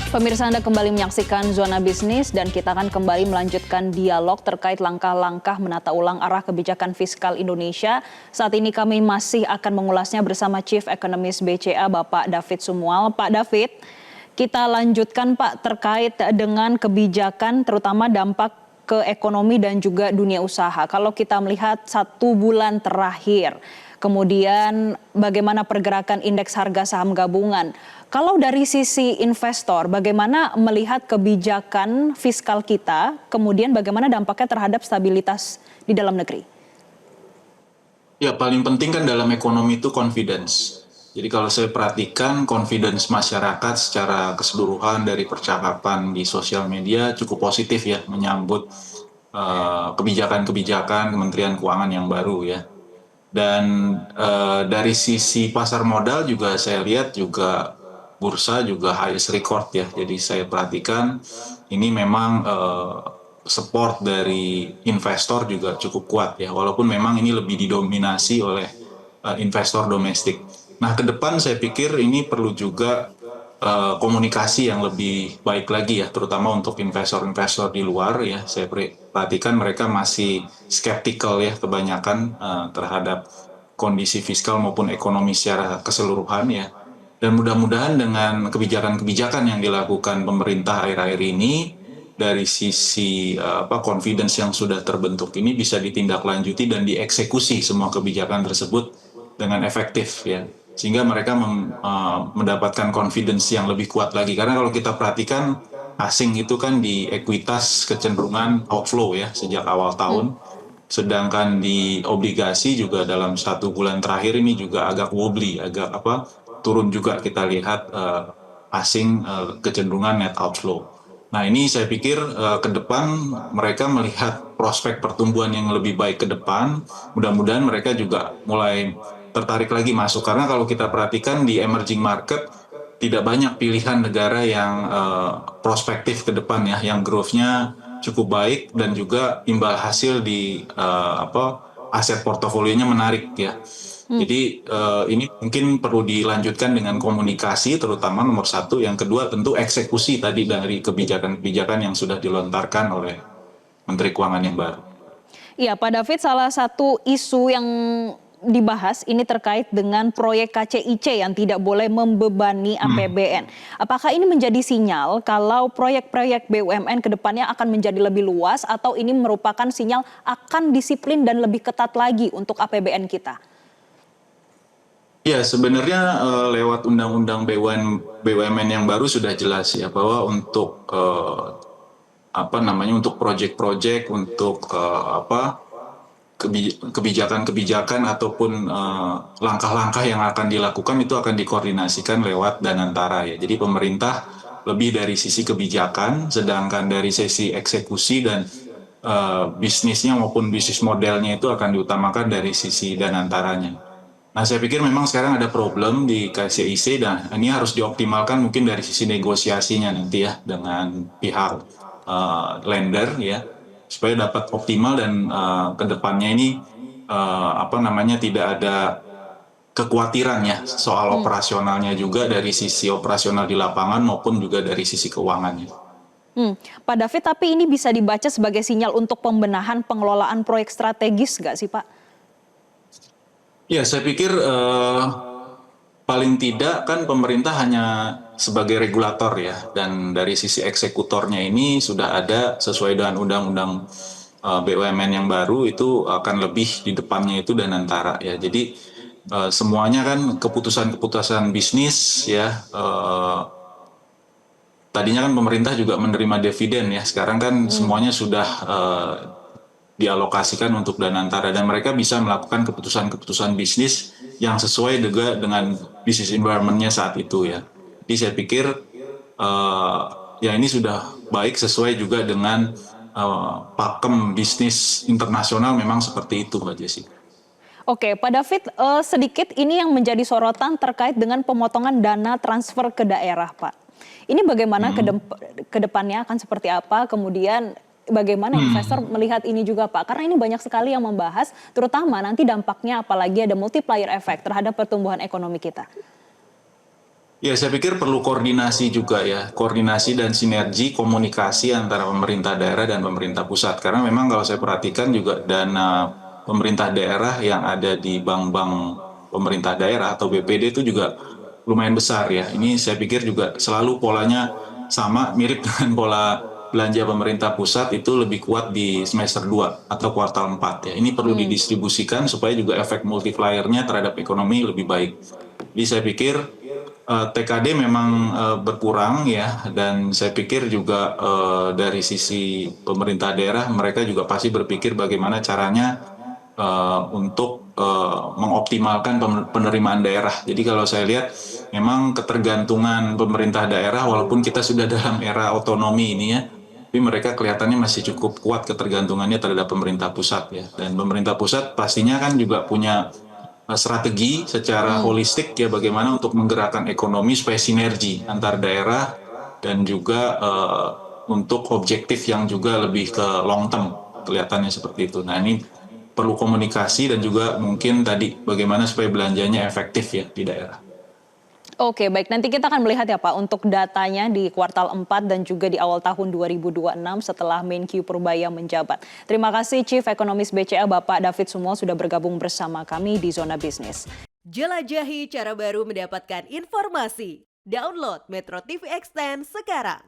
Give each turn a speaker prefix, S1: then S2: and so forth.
S1: Pemirsa, Anda kembali menyaksikan Zona Bisnis dan kita akan kembali melanjutkan dialog terkait langkah-langkah menata ulang arah kebijakan fiskal Indonesia. Saat ini kami masih akan mengulasnya bersama Chief Economist BCA Bapak David Sumual. Pak David, kita lanjutkan Pak terkait dengan kebijakan terutama dampak ke ekonomi dan juga dunia usaha. Kalau kita melihat 1 bulan terakhir, kemudian bagaimana pergerakan indeks harga saham gabungan. Kalau dari sisi investor, bagaimana melihat kebijakan fiskal kita, kemudian bagaimana dampaknya terhadap stabilitas di dalam negeri?
S2: Ya, paling penting kan dalam ekonomi itu confidence. Jadi kalau saya perhatikan confidence masyarakat secara keseluruhan dari percakapan di sosial media cukup positif ya menyambut kebijakan-kebijakan Kementerian Keuangan yang baru ya. Dan dari sisi pasar modal juga saya lihat juga bursa juga highest record ya. Jadi saya perhatikan ini memang support dari investor juga cukup kuat ya. Walaupun memang ini lebih didominasi oleh investor domestik. Nah, ke depan saya pikir ini perlu juga komunikasi yang lebih baik lagi ya, terutama untuk investor-investor di luar ya. Saya perhatikan mereka masih skeptical ya kebanyakan terhadap kondisi fiskal maupun ekonomi secara keseluruhan ya. Dan mudah-mudahan dengan kebijakan-kebijakan yang dilakukan pemerintah akhir-akhir ini dari sisi confidence yang sudah terbentuk ini bisa ditindaklanjuti dan dieksekusi semua kebijakan tersebut dengan efektif ya, sehingga mereka mendapatkan confidence yang lebih kuat lagi. Karena kalau kita perhatikan asing itu kan di ekuitas kecenderungan outflow ya sejak awal tahun, sedangkan di obligasi juga dalam 1 bulan terakhir ini juga agak wobbly, agak turun juga kita lihat asing kecenderungan net outflow. Nah, ini saya pikir ke depan mereka melihat prospek pertumbuhan yang lebih baik ke depan. Mudah-mudahan mereka juga mulai tertarik lagi masuk. Karena kalau kita perhatikan di emerging market, tidak banyak pilihan negara yang prospektif ke depan ya, yang growth-nya cukup baik dan juga imbal hasil di aset portofolionya menarik ya. Jadi ini mungkin perlu dilanjutkan dengan komunikasi, terutama nomor 1. Yang kedua tentu eksekusi tadi dari kebijakan-kebijakan yang sudah dilontarkan oleh Menteri Keuangan yang baru.
S1: Iya, Pak David, salah satu isu yang dibahas ini terkait dengan proyek KCIC yang tidak boleh membebani APBN. Apakah ini menjadi sinyal kalau proyek-proyek BUMN ke depannya akan menjadi lebih luas atau ini merupakan sinyal akan disiplin dan lebih ketat lagi untuk APBN kita?
S2: Ya, sebenarnya lewat Undang-Undang BUMN yang baru sudah jelas ya bahwa untuk untuk proyek-proyek, untuk kebijakan-kebijakan ataupun langkah-langkah yang akan dilakukan itu akan dikoordinasikan lewat Danantara ya. Jadi pemerintah lebih dari sisi kebijakan, sedangkan dari sisi eksekusi dan bisnisnya maupun bisnis modelnya itu akan diutamakan dari sisi Danantaranya. Nah, saya pikir memang sekarang ada problem di KCIC dan ini harus dioptimalkan mungkin dari sisi negosiasinya nanti ya dengan pihak lender ya, supaya dapat optimal dan kedepannya ini tidak ada kekhawatiran ya soal operasionalnya juga dari sisi operasional di lapangan maupun juga dari sisi keuangannya.
S1: Pak David, tapi ini bisa dibaca sebagai sinyal untuk pembenahan pengelolaan proyek strategis nggak sih Pak?
S2: Ya, saya pikir paling tidak kan pemerintah hanya sebagai regulator ya, dan dari sisi eksekutornya ini sudah ada sesuai dengan undang-undang BUMN yang baru itu akan lebih di depannya itu Danantara ya. Jadi semuanya kan keputusan-keputusan bisnis ya, tadinya kan pemerintah juga menerima dividen ya, sekarang kan semuanya sudah dialokasikan untuk Danantara dan mereka bisa melakukan keputusan-keputusan bisnis yang sesuai juga dengan bisnis environment-nya saat itu ya. Jadi saya pikir ya ini sudah baik sesuai juga dengan pakem bisnis internasional memang seperti itu Mbak Jessi.
S1: Oke, Pak David, sedikit ini yang menjadi sorotan terkait dengan pemotongan dana transfer ke daerah, Pak. Ini bagaimana ke depannya akan seperti apa, kemudian bagaimana investor melihat ini juga Pak? Karena ini banyak sekali yang membahas, terutama nanti dampaknya apalagi ada multiplier effect terhadap pertumbuhan ekonomi kita.
S2: Ya, saya pikir perlu koordinasi juga ya, koordinasi dan sinergi komunikasi antara pemerintah daerah dan pemerintah pusat. Karena memang kalau saya perhatikan juga dana pemerintah daerah yang ada di bank-bank pemerintah daerah atau BPD itu juga lumayan besar ya. Ini saya pikir juga selalu polanya sama, mirip dengan pola belanja pemerintah pusat itu lebih kuat di semester 2 atau kuartal 4 ya. Ini perlu didistribusikan supaya juga efek multiplier-nya terhadap ekonomi lebih baik. Jadi saya pikir TKD memang berkurang ya, dan saya pikir juga dari sisi pemerintah daerah mereka juga pasti berpikir bagaimana caranya untuk mengoptimalkan penerimaan daerah. Jadi kalau saya lihat memang ketergantungan pemerintah daerah walaupun kita sudah dalam era otonomi ini ya, tapi mereka kelihatannya masih cukup kuat ketergantungannya terhadap pemerintah pusat ya. Dan pemerintah pusat pastinya kan juga punya strategi secara holistik ya, bagaimana untuk menggerakkan ekonomi supaya sinergi antar daerah dan juga untuk objektif yang juga lebih ke long term, kelihatannya seperti itu. Nah, ini perlu komunikasi dan juga mungkin tadi bagaimana supaya belanjanya efektif ya di daerah.
S1: Oke, baik. Nanti kita akan melihat ya Pak untuk datanya di kuartal 4 dan juga di awal tahun 2026 setelah Menkyu Purbaya menjabat. Terima kasih Chief Ekonomis BCA Bapak David Sumo sudah bergabung bersama kami di Zona Bisnis.
S3: Jelajahi cara baru mendapatkan informasi. Download Metro TV Extend sekarang.